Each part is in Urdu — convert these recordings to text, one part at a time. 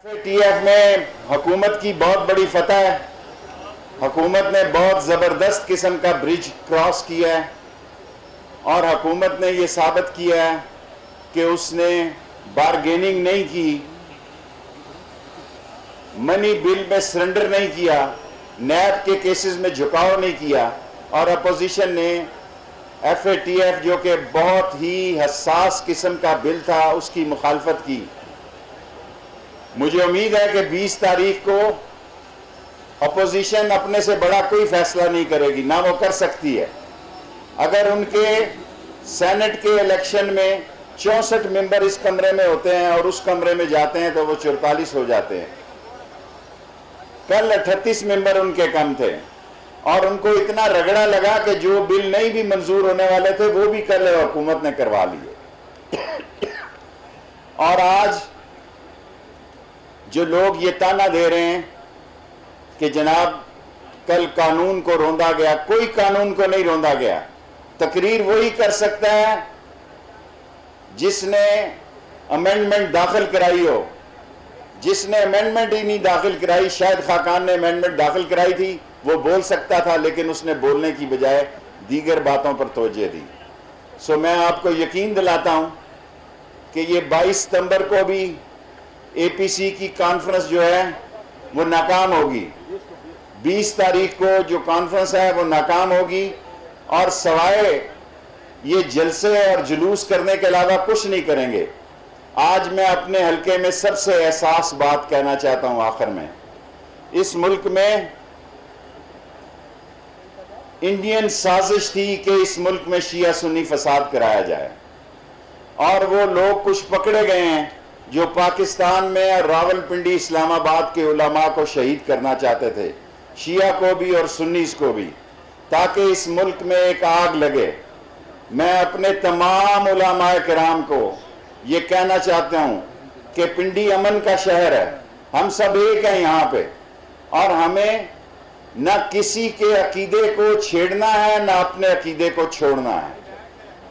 FATF میں حکومت کی بہت بڑی فتح ہے. حکومت نے بہت زبردست قسم کا برج کراس کیا ہے اور حکومت نے یہ ثابت کیا ہے کہ اس نے بارگیننگ نہیں کی, منی بل میں سرنڈر نہیں کیا, نیب کے کیسز میں جھکاؤ نہیں کیا, اور اپوزیشن نے FATF جو کہ بہت ہی حساس قسم کا بل تھا اس کی مخالفت کی. مجھے امید ہے کہ 20 تاریخ کو اپوزیشن اپنے سے بڑا کوئی فیصلہ نہیں کرے گی, نہ وہ کر سکتی ہے. اگر ان کے سینٹ کے الیکشن میں 64 ممبر اس کمرے میں ہوتے ہیں اور اس کمرے میں جاتے ہیں تو وہ 44 ہو جاتے ہیں. کل 38 ممبر ان کے کم تھے اور ان کو اتنا رگڑا لگا کہ جو بل نہیں بھی منظور ہونے والے تھے وہ بھی کل حکومت نے کروا لیے. اور آج جو لوگ یہ تانا دے رہے ہیں کہ جناب کل قانون کو روندا گیا, کوئی قانون کو نہیں روندا گیا. تقریر وہی کر سکتا ہے جس نے امینڈمنٹ داخل کرائی ہو. جس نے امینڈمنٹ ہی نہیں داخل کرائی, شاید خاقان نے امینڈمنٹ داخل کرائی تھی, وہ بول سکتا تھا, لیکن اس نے بولنے کی بجائے دیگر باتوں پر توجہ دی. سو میں آپ کو یقین دلاتا ہوں کہ یہ 22 ستمبر کو بھی APC کی کانفرنس جو ہے وہ ناکام ہوگی. 20 تاریخ کو جو کانفرنس ہے وہ ناکام ہوگی اور سوائے یہ جلسے اور جلوس کرنے کے علاوہ کچھ نہیں کریں گے. آج میں اپنے حلقے میں سب سے احساس بات کہنا چاہتا ہوں. آخر میں اس ملک میں انڈین سازش تھی کہ اس ملک میں شیعہ سنی فساد کرایا جائے, اور وہ لوگ کچھ پکڑے گئے ہیں جو پاکستان میں راول پنڈی اسلام آباد کے علماء کو شہید کرنا چاہتے تھے, شیعہ کو بھی اور سنیز کو بھی, تاکہ اس ملک میں ایک آگ لگے. میں اپنے تمام علماء کرام کو یہ کہنا چاہتا ہوں کہ پنڈی امن کا شہر ہے, ہم سب ایک ہیں یہاں پہ, اور ہمیں نہ کسی کے عقیدے کو چھیڑنا ہے نہ اپنے عقیدے کو چھوڑنا ہے.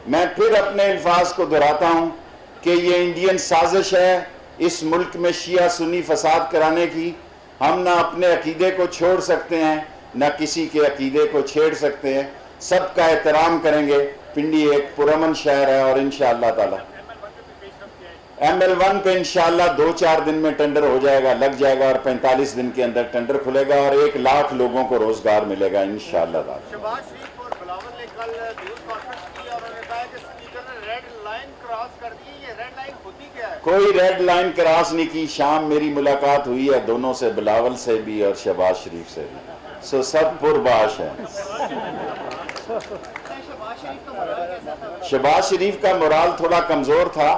میں پھر اپنے الفاظ کو دہراتا ہوں کہ یہ انڈین سازش ہے اس ملک میں شیعہ سنی فساد کرانے کی. ہم نہ اپنے عقیدے کو چھوڑ سکتے ہیں نہ کسی کے عقیدے کو چھیڑ سکتے ہیں. سب کا احترام کریں گے. پنڈی ایک پرامن شہر ہے اور انشاءاللہ تعالی ML1 پہ انشاءاللہ 2-4 دن میں ٹینڈر ہو جائے گا, لگ جائے گا, اور 45 دن کے اندر ٹینڈر کھلے گا اور 1 لاکھ لوگوں کو روزگار ملے گا انشاءاللہ تعالی. شہباز شریف اور بلاول نے کل نیوز کانفرنس کی اور انہوں نے کہا کہ اسپیکر نے ریڈ لائن کراس کر دی. یہ ریڈ لائن ہوتی کیا ہے؟ کوئی ریڈ لائن کراس نہیں کی. شام میری ملاقات ہوئی ہے دونوں سے, بلاول سے بھی اور شہباز شریف سے بھی. سو سب پرباش ہے. شہباز شریف کا مورال تھوڑا کمزور تھا,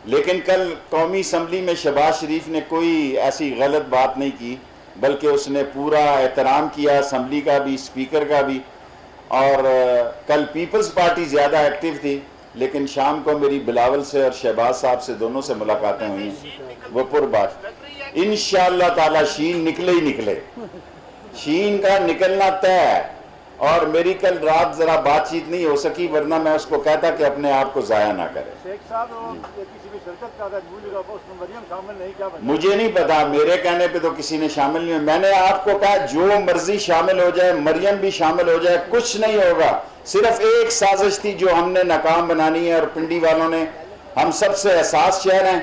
لیکن کل قومی اسمبلی میں شہباز شریف نے کوئی ایسی غلط بات نہیں کی, بلکہ اس نے پورا احترام کیا اسمبلی کا بھی, اسپیکر کا بھی. اور کل پیپلز پارٹی زیادہ ایکٹیو تھی, لیکن شام کو میری بلاول سے اور شہباز صاحب سے دونوں سے ملاقاتیں ہوئی ہیں, وہ پرباش. انشاءاللہ تعالی شین نکلے ہی نکلے, شین کا نکلنا طے ہے. اور میری کل رات ذرا بات چیت نہیں ہو سکی, ورنہ میں اس کو کہتا کہ اپنے آپ کو ضائع نہ کرے. شیخ صاحب کسی بھی شرکت کا اس میں مریم شامل نہیں, کیا مجھے نہیں پتا, میرے کہنے پہ تو کسی نے شامل نہیں. میں نے آپ کو کہا جو مرضی شامل ہو جائے, مریم بھی شامل ہو جائے, کچھ نہیں ہوگا. صرف ایک سازش تھی جو ہم نے ناکام بنانی ہے, اور پنڈی والوں نے. ہم سب سے احساس شہر ہیں,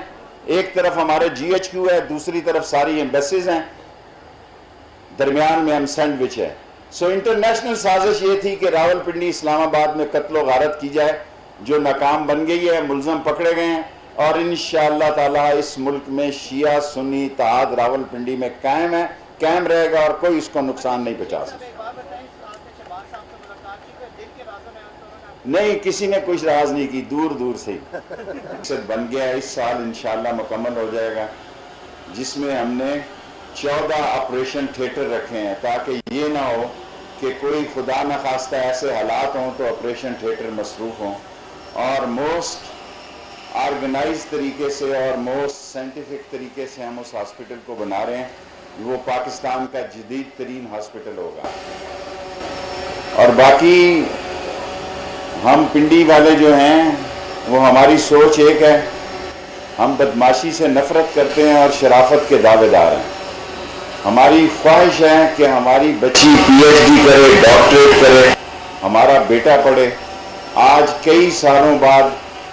ایک طرف ہمارے GHQ ہے, دوسری طرف ساری ایمبیسیز ہیں, درمیان میں ہم سینڈوچ ہے. سو انٹرنیشنل سازش یہ تھی کہ راول پنڈی اسلام آباد میں قتل و غارت کی جائے, جو ناکام بن گئی ہے. ملزم پکڑے گئے ہیں, اور انشاءاللہ تعالی اس ملک میں شیعہ سنی اتحاد راول پنڈی میں قائم ہے, قائم رہے گا, اور کوئی اس کو نقصان نہیں پہنچا سکتا. نہیں, کسی نے کچھ راز نہیں کی, دور دور سے مقصد بن گیا. اس سال انشاءاللہ مکمل ہو جائے گا, جس میں ہم نے 14 آپریشن تھیٹر رکھے ہیں, تاکہ یہ نہ ہو کہ کوئی خدا نخواستہ ایسے حالات ہوں تو آپریشن تھیٹر مصروف ہوں. اور موسٹ آرگنائز طریقے سے اور موسٹ سائنٹیفک طریقے سے ہم اس ہاسپٹل کو بنا رہے ہیں. وہ پاکستان کا جدید ترین ہاسپٹل ہوگا. اور باقی ہم پنڈی والے جو ہیں وہ ہماری سوچ ایک ہے ہم بدماشی سے نفرت کرتے ہیں اور شرافت کے دعوے دار ہیں. ہماری خواہش ہے کہ ہماری بچی پی ایچ ڈی کرے, ڈاکٹریٹ کرے, ہمارا بیٹا پڑھے. آج کئی سالوں بعد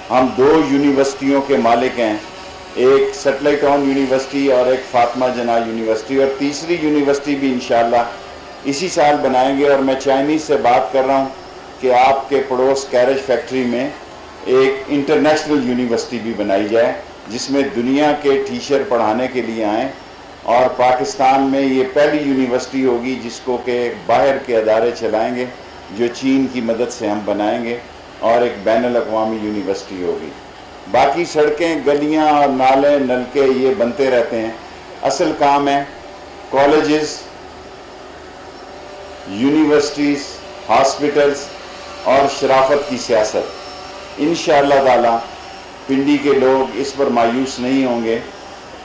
ہم 2 یونیورسٹیوں کے مالک ہیں, ایک سٹلر ٹاؤن یونیورسٹی اور ایک فاطمہ جناح یونیورسٹی, اور تیسری یونیورسٹی بھی انشاءاللہ اسی سال بنائیں گے. اور میں چائنیز سے بات کر رہا ہوں کہ آپ کے پڑوس کیریج فیکٹری میں ایک انٹرنیشنل یونیورسٹی بھی بنائی جائے جس میں دنیا کے ٹیچر پڑھانے کے لیے آئیں, اور پاکستان میں یہ پہلی یونیورسٹی ہوگی جس کو کہ باہر کے ادارے چلائیں گے, جو چین کی مدد سے ہم بنائیں گے, اور ایک بین الاقوامی یونیورسٹی ہوگی. باقی سڑکیں, گلیاں اور نالے, نلکے یہ بنتے رہتے ہیں. اصل کام ہے کالجز, یونیورسٹیز, ہاسپٹلز اور شرافت کی سیاست. انشاءاللہ تعالی پنڈی کے لوگ اس پر مایوس نہیں ہوں گے,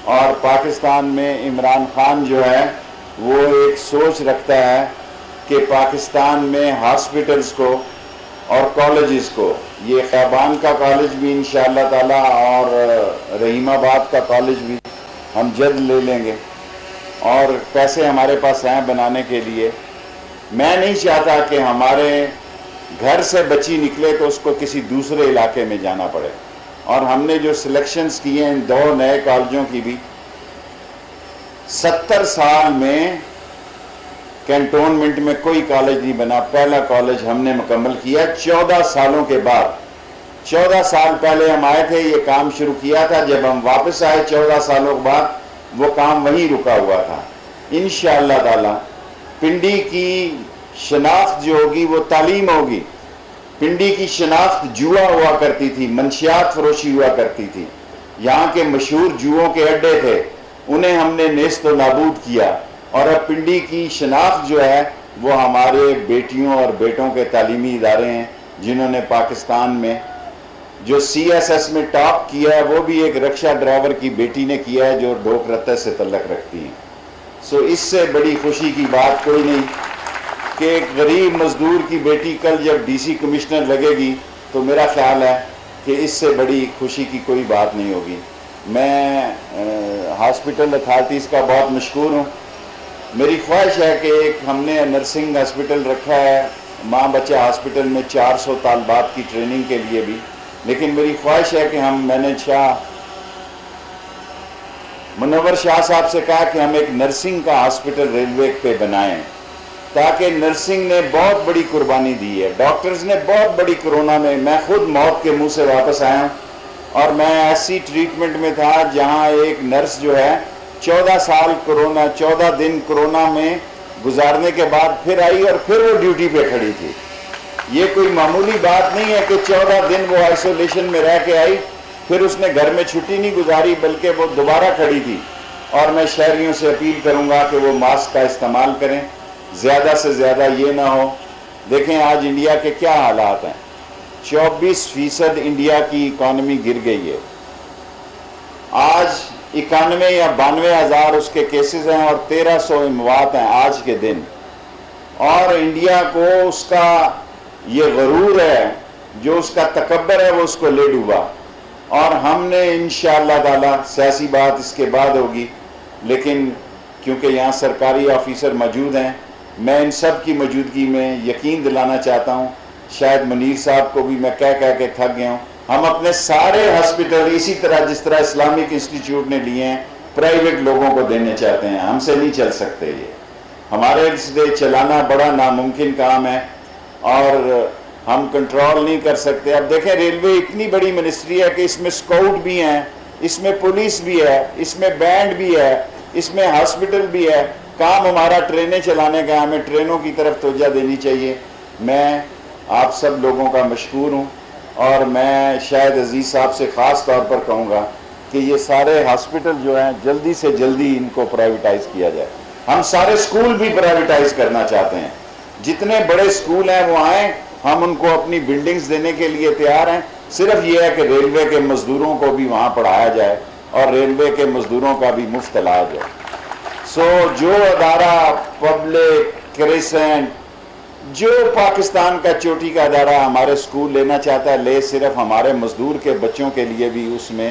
اور پاکستان میں عمران خان جو ہے وہ ایک سوچ رکھتا ہے کہ پاکستان میں ہاسپٹلز کو اور کالجز کو, یہ خیبان کا کالج بھی انشاءاللہ تعالی اور رحیم آباد کا کالج بھی ہم جلد لے لیں گے, اور پیسے ہمارے پاس ہیں بنانے کے لیے. میں نہیں چاہتا کہ ہمارے گھر سے بچی نکلے تو اس کو کسی دوسرے علاقے میں جانا پڑے, اور ہم نے جو سلیکشنز کیے ہیں 2 نئے کالجوں کی بھی, 70 سال میں کینٹونمنٹ میں کوئی کالج نہیں بنا. پہلا کالج ہم نے مکمل کیا 14 سالوں کے بعد. 14 سال پہلے ہم آئے تھے, یہ کام شروع کیا تھا. جب ہم واپس آئے 14 سالوں کے بعد وہ کام وہیں رکا ہوا تھا. انشاءاللہ تعالی پنڈی کی شناخت جو ہوگی وہ تعلیم ہوگی. پنڈی کی شناخت جوا ہوا کرتی تھی, منشیات فروشی ہوا کرتی تھی. یہاں کے مشہور جوؤں کے اڈے تھے, انہیں ہم نے نیست و نابود کیا, اور اب پنڈی کی شناخت جو ہے وہ ہمارے بیٹیوں اور بیٹوں کے تعلیمی ادارے ہیں جنہوں نے پاکستان میں جو سی ایس ایس میں ٹاپ کیا ہے وہ بھی ایک رکشہ ڈرائیور کی بیٹی نے کیا ہے جو ڈھوک رتے سے تعلق رکھتی ہیں. سو اس سے بڑی خوشی کی بات کوئی نہیں کہ ایک غریب مزدور کی بیٹی کل جب ڈی سی کمشنر لگے گی تو میرا خیال ہے کہ اس سے بڑی خوشی کی کوئی بات نہیں ہوگی. میں ہاسپٹل اتھارٹیز کا بہت مشکور ہوں. میری خواہش ہے کہ ایک ہم نے نرسنگ ہاسپٹل رکھا ہے, ماں بچہ ہاسپٹل میں 400 طالبات کی ٹریننگ کے لیے بھی, لیکن میری خواہش ہے کہ ہم, میں نے منور شاہ صاحب سے کہا کہ ہم ایک نرسنگ کا ہاسپٹل ریلوے پہ بنائیں, تاکہ نرسنگ نے بہت بڑی قربانی دی ہے, ڈاکٹرز نے بہت بڑی کورونا میں, میں خود موت کے منہ سے واپس آیا ہوں, اور میں ایسی ٹریٹمنٹ میں تھا جہاں ایک نرس جو ہے 14 دن کورونا میں گزارنے کے بعد پھر آئی اور پھر وہ ڈیوٹی پہ کھڑی تھی. یہ کوئی معمولی بات نہیں ہے کہ 14 دن وہ آئسولیشن میں رہ کے آئی, پھر اس نے گھر میں چھٹی نہیں گزاری بلکہ وہ دوبارہ کھڑی تھی. اور میں شہریوں سے اپیل کروں گا کہ وہ ماسک کا استعمال کریں, زیادہ سے زیادہ یہ نہ ہو. دیکھیں آج انڈیا کے کیا حالات ہیں, 24% انڈیا کی اکانومی گر گئی ہے. آج 91 یا 92 ہزار اس کے کیسز ہیں اور 1300 اموات ہیں آج کے دن. اور انڈیا کو اس کا یہ غرور ہے, جو اس کا تکبر ہے وہ اس کو لے ڈوبا. اور ہم نے انشاءاللہ تعالی, سیاسی بات اس کے بعد ہوگی, لیکن کیونکہ یہاں سرکاری آفیسر موجود ہیں, میں ان سب کی موجودگی میں یقین دلانا چاہتا ہوں, شاید منیر صاحب کو بھی میں کہہ کے تھک گیا ہوں, ہم اپنے سارے ہاسپٹل اسی طرح جس طرح اسلامک انسٹیٹیوٹ نے لیے ہیں پرائیویٹ لوگوں کو دینے چاہتے ہیں. ہم سے نہیں چل سکتے, یہ ہمارے سے چلانا بڑا ناممکن کام ہے اور ہم کنٹرول نہیں کر سکتے. اب دیکھیں ریلوے اتنی بڑی منسٹری ہے کہ اس میں سکاؤٹ بھی ہیں, اس میں پولیس بھی ہے, اس میں بینڈ بھی ہے, اس میں ہاسپٹل بھی ہے. کام ہمارا ٹرینیں چلانے کا, ہمیں ٹرینوں کی طرف توجہ دینی چاہیے. میں آپ سب لوگوں کا مشکور ہوں, اور میں شاید عزیز صاحب سے خاص طور پر کہوں گا کہ یہ سارے ہاسپٹل جو ہیں جلدی سے جلدی ان کو پرائیویٹائز کیا جائے. ہم سارے سکول بھی پرائیویٹائز کرنا چاہتے ہیں, جتنے بڑے سکول ہیں وہ آئیں, ہم ان کو اپنی بلڈنگز دینے کے لیے تیار ہیں. صرف یہ ہے کہ ریلوے کے مزدوروں کو بھی وہاں پڑھایا جائے اور ریلوے کے مزدوروں کا بھی مفت علاج ہے. سو جو ادارہ پبلک کرسنٹ, جو پاکستان کا چوٹی کا ادارہ ہمارے سکول لینا چاہتا ہے لے, صرف ہمارے مزدور کے بچوں کے لیے بھی اس میں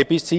APC